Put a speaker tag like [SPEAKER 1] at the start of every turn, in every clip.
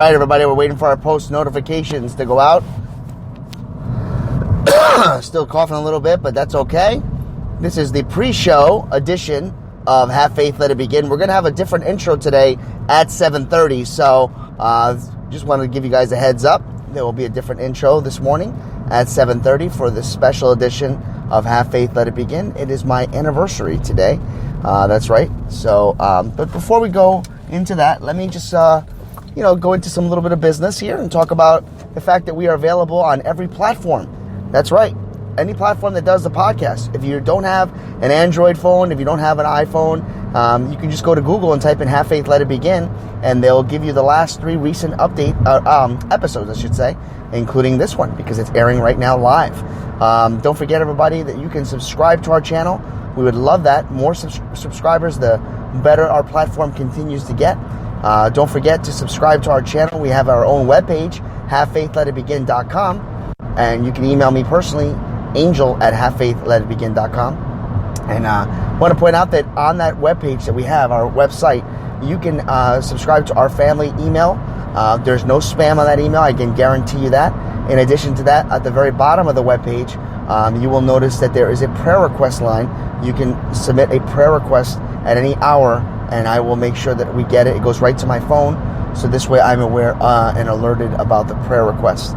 [SPEAKER 1] All right, everybody, we're waiting for our post notifications to go out. Still coughing a little bit, but that's okay. This is the pre-show edition of Have Faith, Let It Begin. We're going to have a different intro today at 7:30, so just wanted to give you guys a heads up. There will be a different intro this morning at 7:30 for this special edition of Have Faith, Let It Begin. It is my anniversary today. That's right. So, but before we go into that, let me just go into some little bit of business here and talk about the fact that we are available on every platform. That's right. Any platform that does the podcast. If you don't have an Android phone, if you don't have an iPhone, you can just go to Google and type in Have Faith, Let It Begin, and they'll give you the last 3 recent episodes, I should say, including this one, because it's airing right now live. Don't forget, everybody, that you can subscribe to our channel. We would love that. More subscribers, the better our platform continues to get. Don't forget to subscribe to our channel. We have our own webpage, havefaithletitbegin.com, and you can email me personally, angel@havefaithletitbegin.com. And I want to point out that on that webpage that we have, our website, you can subscribe to our family email. There's no spam on that email. I can guarantee you that. In addition to that, at the very bottom of the webpage, you will notice that there is a prayer request line. You can submit a prayer request at any hour, and I will make sure that we get it. It goes right to my phone, so this way I'm aware and alerted about the prayer request.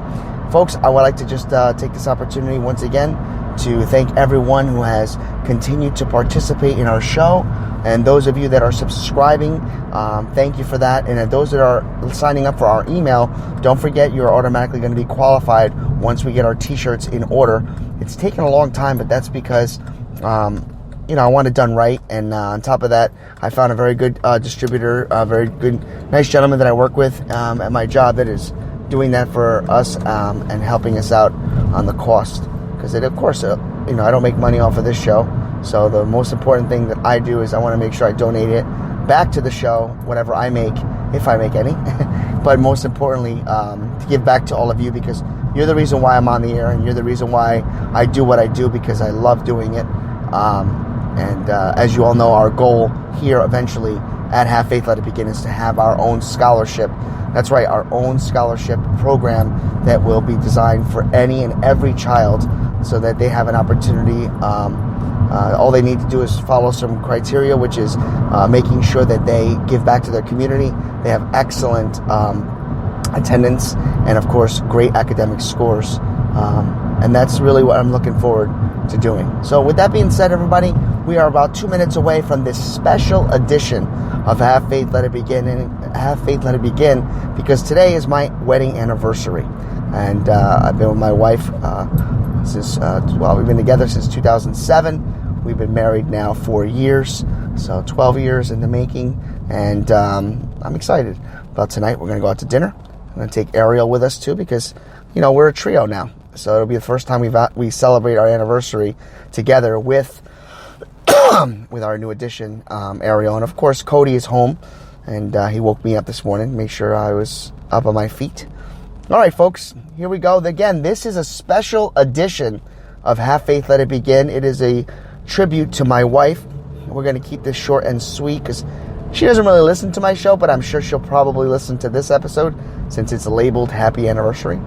[SPEAKER 1] Folks, I would like to just take this opportunity once again to thank everyone who has continued to participate in our show, and those of you that are subscribing, thank you for that. And those that are signing up for our email, don't forget you're automatically going to be qualified once we get our t-shirts in order. It's taken a long time, but that's because I want it done right. And on top of that, I found a very good distributor, a very good, nice gentleman that I work with at my job that is doing that for us and helping us out on the cost. Because of course, I don't make money off of this show. So the most important thing that I do is I want to make sure I donate it back to the show, whatever I make, if I make any. But most importantly, to give back to all of you, because you're the reason why I'm on the air, and you're the reason why I do what I do, because I love doing it. And as you all know, our goal here eventually at Have Faith, Let It Begin is to have our own scholarship. That's right, our own scholarship program that will be designed for any and every child so that they have an opportunity. All they need to do is follow some criteria, which is making sure that they give back to their community. They have excellent attendance and, of course, great academic scores. And that's really what I'm looking forward to doing. So with that being said, everybody, we are about 2 minutes away from this special edition of Have Faith, Let It Begin, and Have Faith, Let It Begin, because today is my wedding anniversary. And I've been with my wife since, we've been together since 2007. We've been married now 4 years, so 12 years in the making. And I'm excited about tonight. We're going to go out to dinner. I'm going to take Ariel with us too, because, we're a trio now. So it'll be the first time we celebrate our anniversary together with with our new addition, Ariel. And of course, Cody is home, and he woke me up this morning, make sure I was up on my feet. All right, folks, here we go. Again, this is a special edition of Have Faith, Let It Begin. It is a tribute to my wife. We're going to keep this short and sweet because she doesn't really listen to my show, but I'm sure she'll probably listen to this episode since it's labeled Happy Anniversary.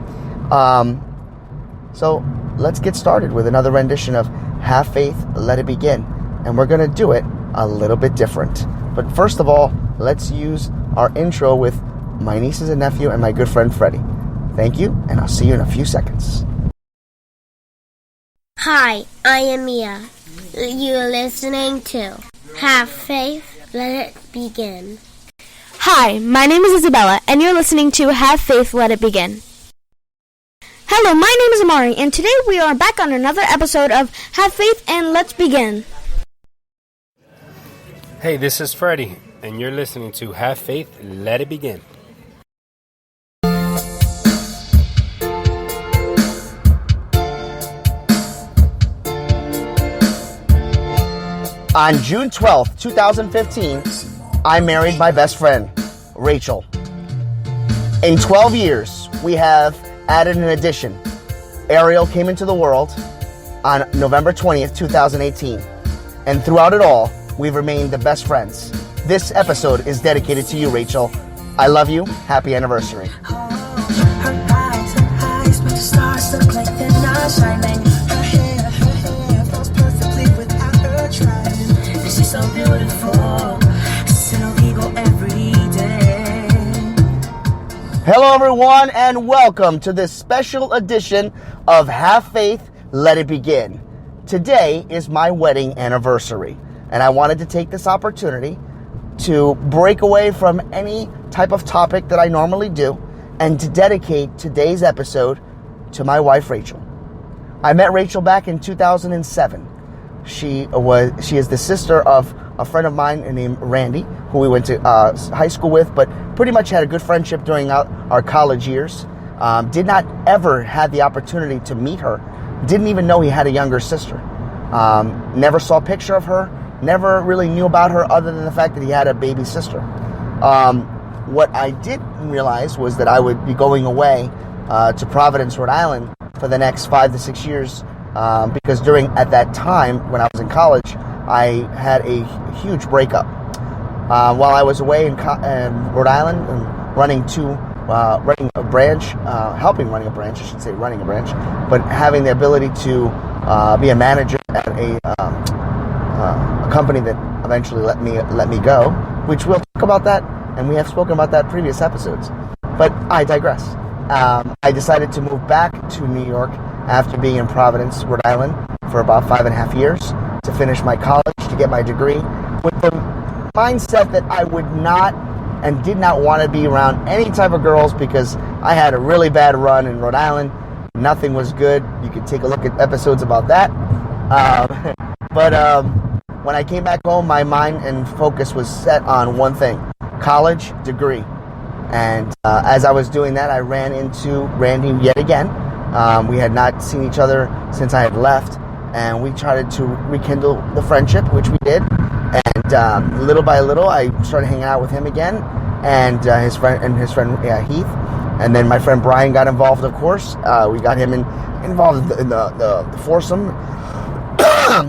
[SPEAKER 1] So let's get started with another rendition of Have Faith, Let It Begin. And we're going to do it a little bit different. But first of all, let's use our intro with my nieces and nephew and my good friend Freddie. Thank you, and I'll see you in a few seconds.
[SPEAKER 2] Hi, I am Mia. You're listening to Have Faith, Let It Begin.
[SPEAKER 3] Hi, my name is Isabella, and you're listening to Have Faith, Let It Begin. Hello, my name is Amari, and today we are back on another episode of Have Faith and Let's Begin.
[SPEAKER 4] Hey, this is Freddie, and you're listening to Have Faith, Let It Begin.
[SPEAKER 1] On June 12th, 2015, I married my best friend, Rachel. In 12 years, we have added an addition. Ariel came into the world on November 20th, 2018. And throughout it all, we've remained the best friends. This episode is dedicated to you, Rachel. I love you. Happy anniversary.
[SPEAKER 5] Her eyes make the stars look like they're not shining. Her hair falls perfectly without her trying. And she's so beautiful, she's an ego every day.
[SPEAKER 1] Hello, everyone, and welcome to this special edition of Have Faith, Let It Begin. Today is my wedding anniversary, and I wanted to take this opportunity to break away from any type of topic that I normally do and to dedicate today's episode to my wife, Rachel. I met Rachel back in 2007. She is the sister of a friend of mine named Randy, who we went to high school with, but pretty much had a good friendship during our college years. Did not ever had the opportunity to meet her. Didn't even know he had a younger sister. Never saw a picture of her. Never really knew about her other than the fact that he had a baby sister. What I did realize was that I would be going away to Providence, Rhode Island for the next 5 to 6 years because at that time, when I was in college, I had a huge breakup. While I was away in Rhode Island and running a branch, running a branch, but having the ability to be a manager at a company that eventually let me go, which we'll talk about that, and we have spoken about that in previous episodes. But I digress. I decided to move back to New York after being in Providence, Rhode Island, for about 5.5 years to finish my college, to get my degree, with the mindset that I would not and did not want to be around any type of girls because I had a really bad run in Rhode Island. Nothing was good. You can take a look at episodes about that. But when I came back home, my mind and focus was set on one thing: college degree. And as I was doing that, I ran into Randy yet again. We had not seen each other since I had left, and we tried to rekindle the friendship, which we did. And little by little, I started hanging out with him again, and his friend Heath, and then my friend Brian got involved. Of course, we got him involved in the foursome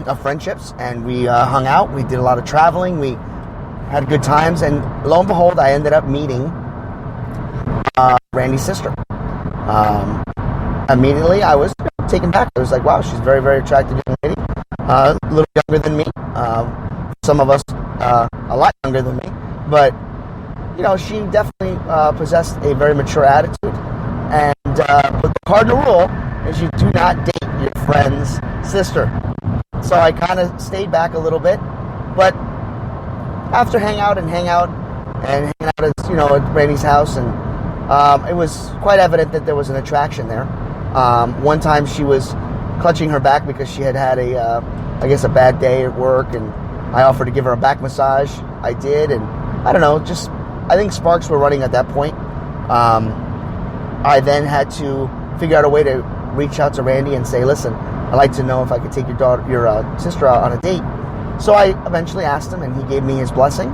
[SPEAKER 1] of friendships, and we hung out. We did a lot of traveling. We had good times, and lo and behold, I ended up meeting Randy's sister. Immediately, I was taken back. I was like, wow, she's a very, very attractive young lady, a little younger than me. Some of us a lot younger than me, but she definitely possessed a very mature attitude. And the cardinal rule is you do not date your friend's sister. So I kind of stayed back a little bit, but after hanging out at Randy's house, and it was quite evident that there was an attraction there. One time she was clutching her back because she had a bad day at work, and I offered to give her a back massage. I did, and I don't know, I think sparks were running at that point. I then had to figure out a way to reach out to Randy and say, listen, I'd like to know if I could take your sister out on a date. So I eventually asked him, and he gave me his blessing.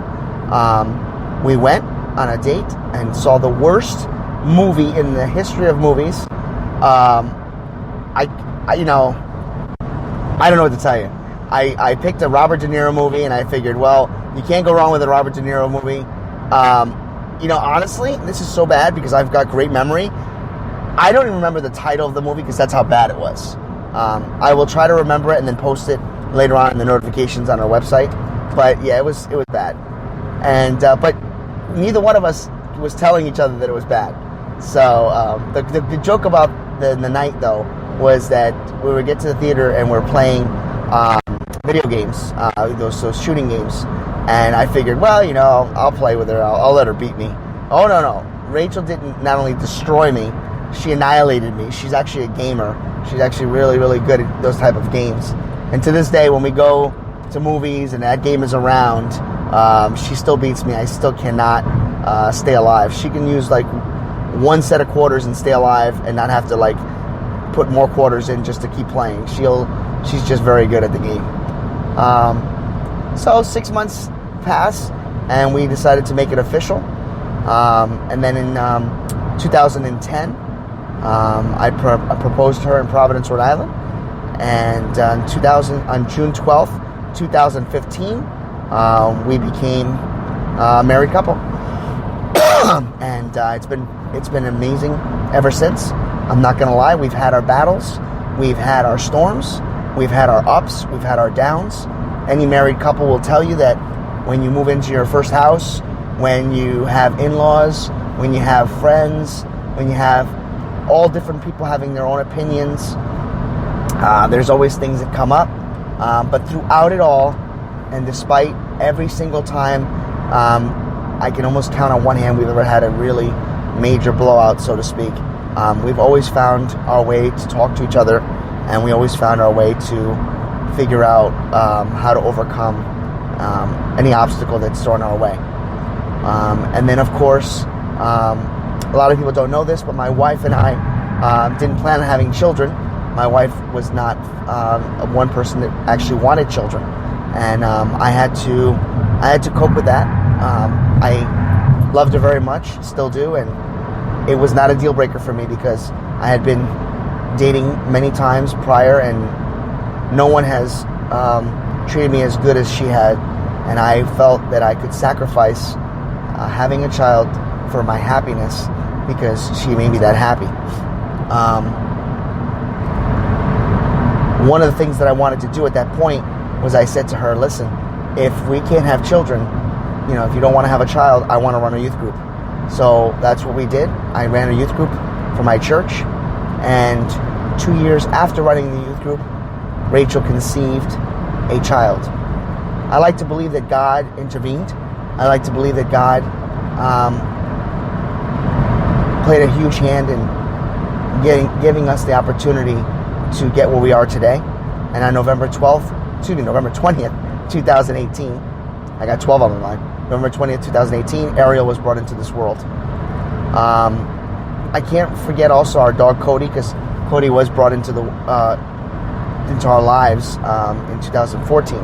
[SPEAKER 1] We went on a date and saw the worst movie in the history of movies. I don't know what to tell you. I picked a Robert De Niro movie, and I figured, well, you can't go wrong with a Robert De Niro movie. Honestly, this is so bad because I've got great memory. I don't even remember the title of the movie because that's how bad it was. I will try to remember it and then post it later on in the notifications on our website. But yeah, it was bad. And but neither one of us was telling each other that it was bad. So the joke about the night though was that we would get to the theater and we're playing video games, those shooting games, and I figured, well, I'll play with her. I'll let her beat me. Oh no! Rachel didn't not only destroy me, she annihilated me. She's actually a gamer. She's actually really, really good at those type of games. And to this day, when we go to movies and that game is around, she still beats me. I still cannot stay alive. She can use like one set of quarters and stay alive and not have to like put more quarters in just to keep playing. She's just very good at the game. So 6 months pass, and we decided to make it official. And then in 2010, I proposed to her in Providence, Rhode Island. And on June 12th, 2015, we became a married couple. and it's been amazing ever since. I'm not gonna lie, we've had our battles, we've had our storms, we've had our ups, we've had our downs. Any married couple will tell you that when you move into your first house, when you have in-laws, when you have friends, when you have all different people having their own opinions, there's always things that come up. But throughout it all, and despite every single time, I can almost count on one hand we've ever had a really major blowout, so to speak. We've always found our way to talk to each other, and we always found our way to figure out how to overcome any obstacle that's thrown our way. And then, of course, a lot of people don't know this, but my wife and I didn't plan on having children. My wife was not one person that actually wanted children, and I had to cope with that. I loved her very much, still do, and it was not a deal breaker for me because I had been dating many times prior, and no one has treated me as good as she had, and I felt that I could sacrifice having a child for my happiness because she made me that happy. One of the things that I wanted to do at that point was I said to her, listen, if we can't have children, if you don't want to have a child, I want to run a youth group. So that's what we did. I ran a youth group for my church, and 2 years after running the youth group, Rachel conceived a child. I like to believe that God intervened. I like to believe that God played a huge hand in giving us the opportunity to get where we are today. And on November 20th, 2018, I got 12 on my mind. November 20th, 2018, Ariel was brought into this world. I can't forget also our dog Cody, because Cody was brought into our lives in 2014.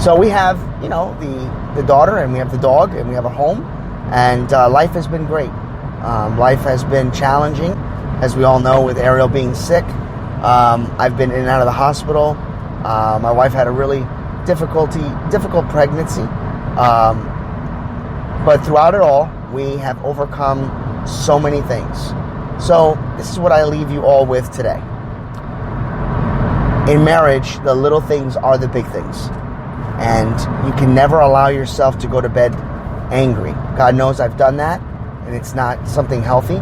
[SPEAKER 1] So we have, the daughter, and we have the dog, and we have a home, and life has been great. Life has been challenging, as we all know, with Ariel being sick. I've been in and out of the hospital. My wife had a really difficult pregnancy. But throughout it all, we have overcome so many things. So this is what I leave you all with today. In marriage, the little things are the big things. And you can never allow yourself to go to bed angry. God knows I've done that, and it's not something healthy.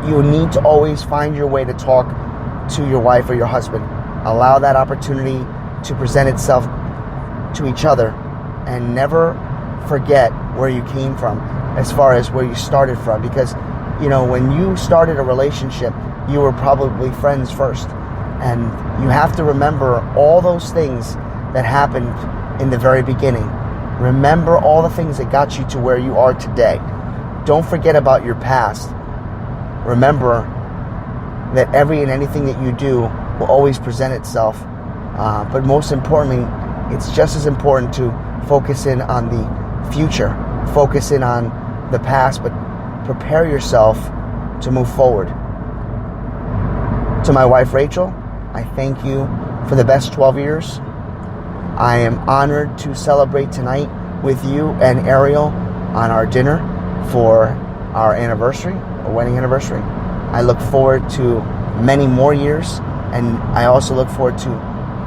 [SPEAKER 1] You need to always find your way to talk to your wife or your husband. Allow that opportunity to present itself to each other, and never forget where you came from as far as where you started from, because when you started a relationship, you were probably friends first, and you have to remember all those things that happened in the very beginning. Remember all the things that got you to where you are today. Don't forget about your past. Remember that every and anything that you do will always present itself. But most importantly, it's just as important to focus in on the future, focus in on the past, but prepare yourself to move forward. To my wife, Rachel, I thank you for the best 12 years. I am honored to celebrate tonight with you and Ariel on our dinner for our anniversary, our wedding anniversary. I look forward to many more years, and I also look forward to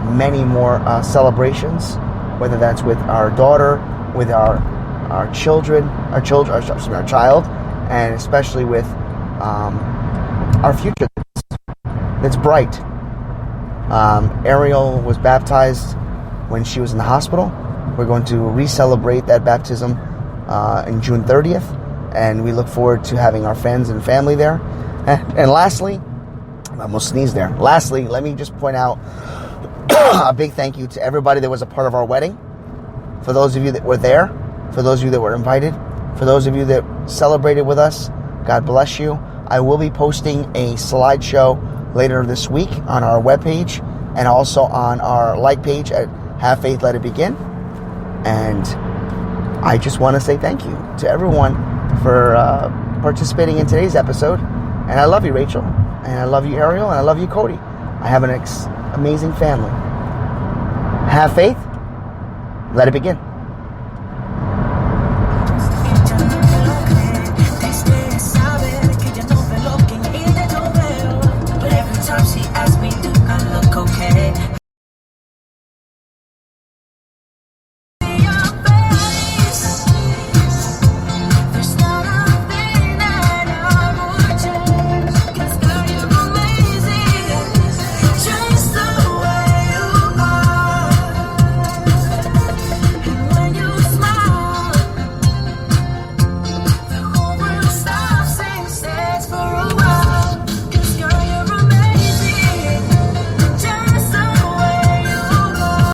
[SPEAKER 1] many more celebrations, whether that's with our daughter, with our child, and especially with our future that's bright. Ariel was baptized when she was in the hospital. We're going to re-celebrate that baptism in June 30th, and we look forward to having our friends and family there. And lastly, I almost sneezed there. Lastly, let me just point out a big thank you to everybody that was a part of our wedding. For those of you that were there, for those of you that were invited, for those of you that celebrated with us, God bless you. I will be posting a slideshow later this week on our webpage and also on our like page at Have Faith, Let It Begin. And I just want to say thank you to everyone for participating in today's episode. And I love you, Rachel. And I love you, Ariel. And I love you, Cody. I have an amazing family. Have faith. Let it begin.